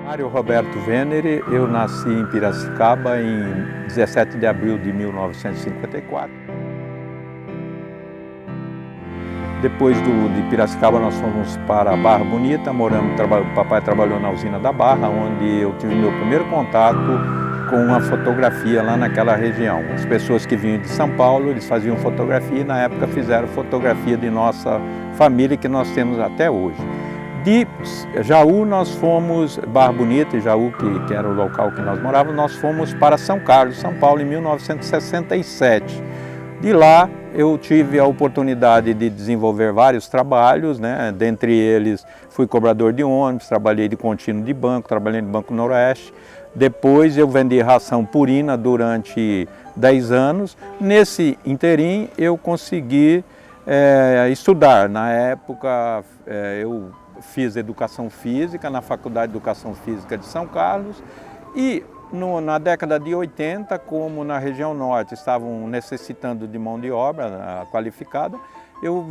Mário Roberto Venere, eu nasci em Piracicaba em 17 de abril de 1954. Depois de Piracicaba nós fomos para Barra Bonita, o papai trabalhou na usina da Barra, onde eu tive meu primeiro contato com a fotografia lá naquela região. As pessoas que vinham de São Paulo, eles faziam fotografia e na época fizeram fotografia de nossa família que nós temos até hoje. De Jaú nós fomos, Barra Bonita e Jaú, que era o local que nós morávamos, nós fomos para São Carlos, São Paulo, em 1967. De lá eu tive a oportunidade de desenvolver vários trabalhos, né? Dentre eles fui cobrador de ônibus, trabalhei de contínuo de banco, trabalhei no Banco Noroeste. Depois eu vendi ração purina durante 10 anos. Nesse interim eu consegui estudar. Na época eu fiz educação física na Faculdade de Educação Física de São Carlos e na década de 80, como na região norte estavam necessitando de mão de obra qualificada, eu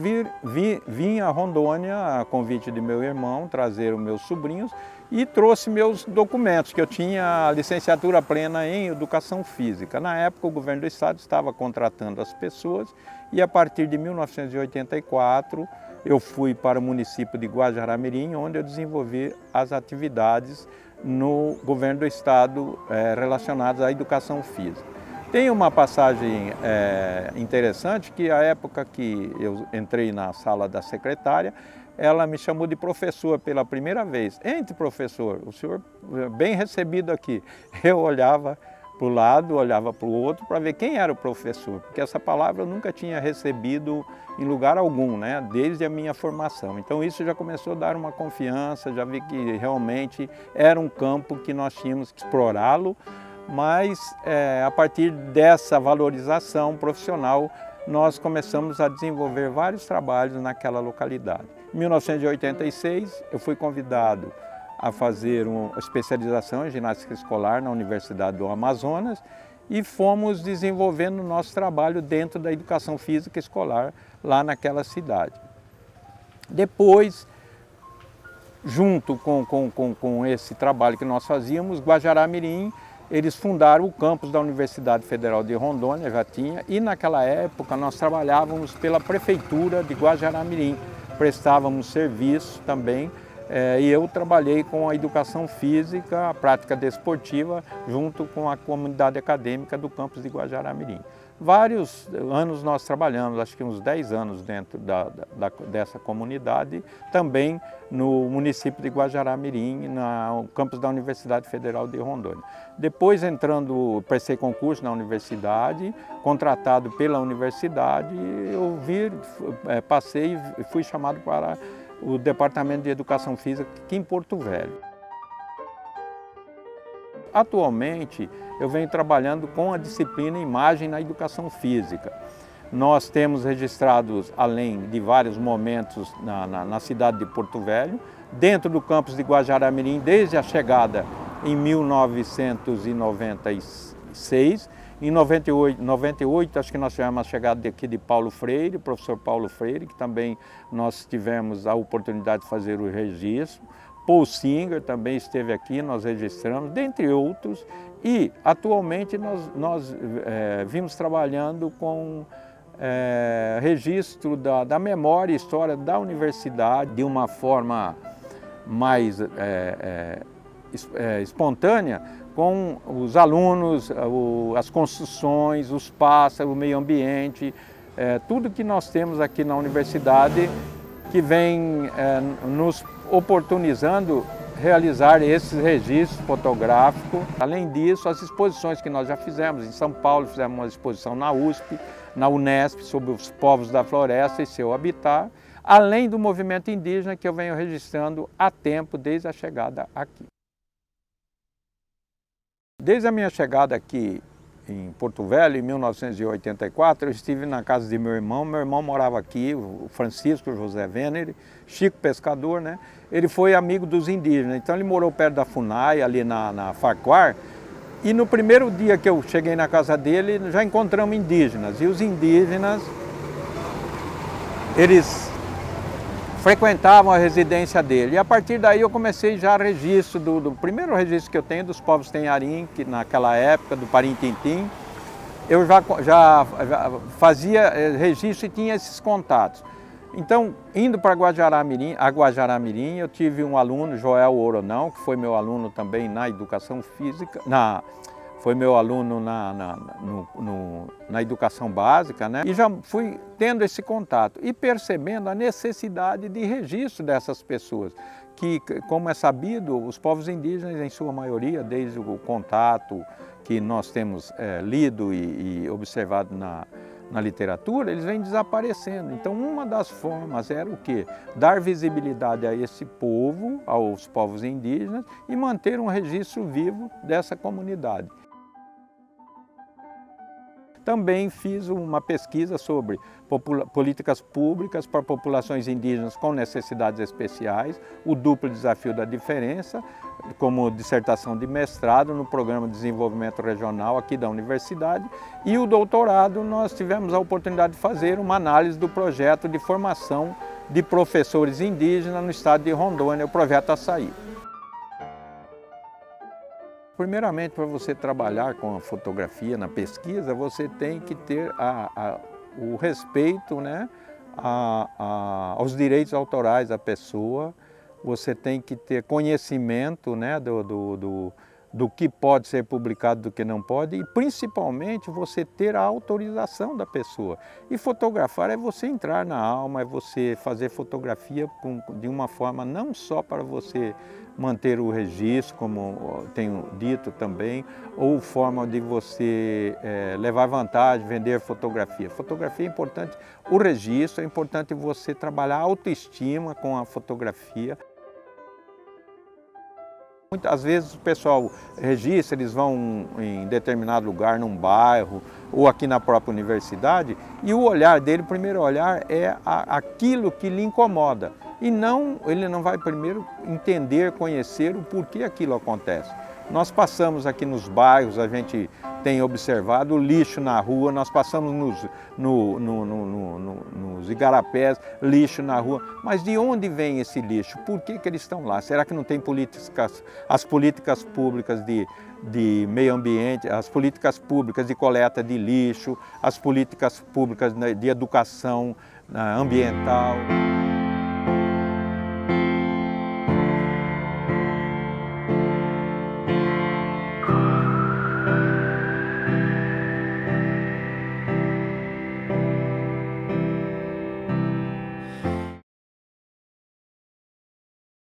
vim a Rondônia a convite de meu irmão trazer os meus sobrinhos e trouxe meus documentos, que eu tinha a licenciatura plena em Educação Física. Na época o governo do estado estava contratando as pessoas e a partir de 1984 eu fui para o município de Guajará-Mirim, onde eu desenvolvi as atividades no governo do estado relacionadas à educação física. Tem uma passagem interessante que a época que eu entrei na sala da secretária, ela me chamou de professor pela primeira vez. Entre professor, o senhor bem recebido aqui. Eu olhava para o lado, olhava para o outro para ver quem era o professor, porque essa palavra eu nunca tinha recebido em lugar algum, né? Desde a minha formação. Então isso já começou a dar uma confiança, já vi que realmente era um campo que nós tínhamos que explorá-lo, mas a partir dessa valorização profissional nós começamos a desenvolver vários trabalhos naquela localidade. Em 1986 eu fui convidado a fazer uma especialização em ginástica escolar na Universidade do Amazonas e fomos desenvolvendo o nosso trabalho dentro da educação física escolar lá naquela cidade. Depois, junto com esse trabalho que nós fazíamos, Guajará-Mirim, eles fundaram o campus da Universidade Federal de Rondônia, já tinha, e naquela época nós trabalhávamos pela Prefeitura de Guajará-Mirim, prestávamos serviço também. E eu trabalhei com a educação física, a prática desportiva, junto com a comunidade acadêmica do campus de Guajará-Mirim. Vários anos nós trabalhamos, acho que uns 10 anos dentro dessa comunidade, também no município de Guajará-Mirim, no campus da Universidade Federal de Rondônia. Depois prestei concurso na universidade, contratado pela universidade, eu passei e fui chamado para o Departamento de Educação Física aqui em Porto Velho. Atualmente, eu venho trabalhando com a disciplina Imagem na Educação Física. Nós temos registrados, além de vários momentos na cidade de Porto Velho, dentro do campus de Guajará-Mirim, desde a chegada em 1996, em 98, acho que nós tivemos a chegada aqui de Paulo Freire, professor Paulo Freire, que também nós tivemos a oportunidade de fazer o registro. Paul Singer também esteve aqui, nós registramos, dentre outros. E atualmente nós vimos trabalhando com registro da memória e história da universidade de uma forma mais espontânea, com os alunos, as construções, os pássaros, o meio ambiente, tudo que nós temos aqui na universidade que vem nos oportunizando realizar esses registros fotográficos. Além disso, as exposições que nós já fizemos em São Paulo, fizemos uma exposição na USP, na Unesp, sobre os povos da floresta e seu habitat, além do movimento indígena que eu venho registrando há tempo, desde a chegada aqui. Desde a minha chegada aqui em Porto Velho, em 1984, eu estive na casa de meu irmão morava aqui, o Francisco José Venere, Chico Pescador, né? Ele foi amigo dos indígenas, então ele morou perto da FUNAI, ali na Farquhar, e no primeiro dia que eu cheguei na casa dele, já encontramos indígenas, e os indígenas, eles frequentavam a residência dele. E a partir daí eu comecei já registro, do primeiro registro que eu tenho dos povos Tenharim, que naquela época, do Parim-Tintim, eu já fazia registro e tinha esses contatos. Então, indo para Guajará-Mirim, eu tive um aluno, Joel Oronão, que foi meu aluno também na educação física, foi meu aluno na educação básica, né? E já fui tendo esse contato e percebendo a necessidade de registro dessas pessoas, que, como é sabido, os povos indígenas, em sua maioria, desde o contato que nós temos lido e observado na literatura, eles vêm desaparecendo. Então, uma das formas era o quê? Dar visibilidade a esse povo, aos povos indígenas, e manter um registro vivo dessa comunidade. Também fiz uma pesquisa sobre políticas públicas para populações indígenas com necessidades especiais, o duplo desafio da diferença, como dissertação de mestrado no Programa de Desenvolvimento Regional aqui da universidade, e o doutorado nós tivemos a oportunidade de fazer uma análise do projeto de formação de professores indígenas no estado de Rondônia, o projeto Açaí. Primeiramente, para você trabalhar com a fotografia na pesquisa, você tem que ter o respeito, né, aos direitos autorais da pessoa, você tem que ter conhecimento, né, do que pode ser publicado, do que não pode, e principalmente você ter a autorização da pessoa. E fotografar é você entrar na alma, é você fazer fotografia de uma forma não só para você manter o registro, como tenho dito também, ou forma de você levar vantagem, vender fotografia. Fotografia é importante, o registro, é importante você trabalhar a autoestima com a fotografia. Muitas vezes o pessoal registra, eles vão em determinado lugar, num bairro, ou aqui na própria universidade, e o olhar dele, o primeiro olhar é aquilo que lhe incomoda. E ele não vai primeiro entender, conhecer o porquê aquilo acontece. Nós passamos aqui nos bairros, a gente tem observado o lixo na rua, nós passamos nos igarapés, lixo na rua. Mas de onde vem esse lixo? Por que eles estão lá? Será que não tem as políticas públicas de meio ambiente, as políticas públicas de coleta de lixo, as políticas públicas de educação ambiental?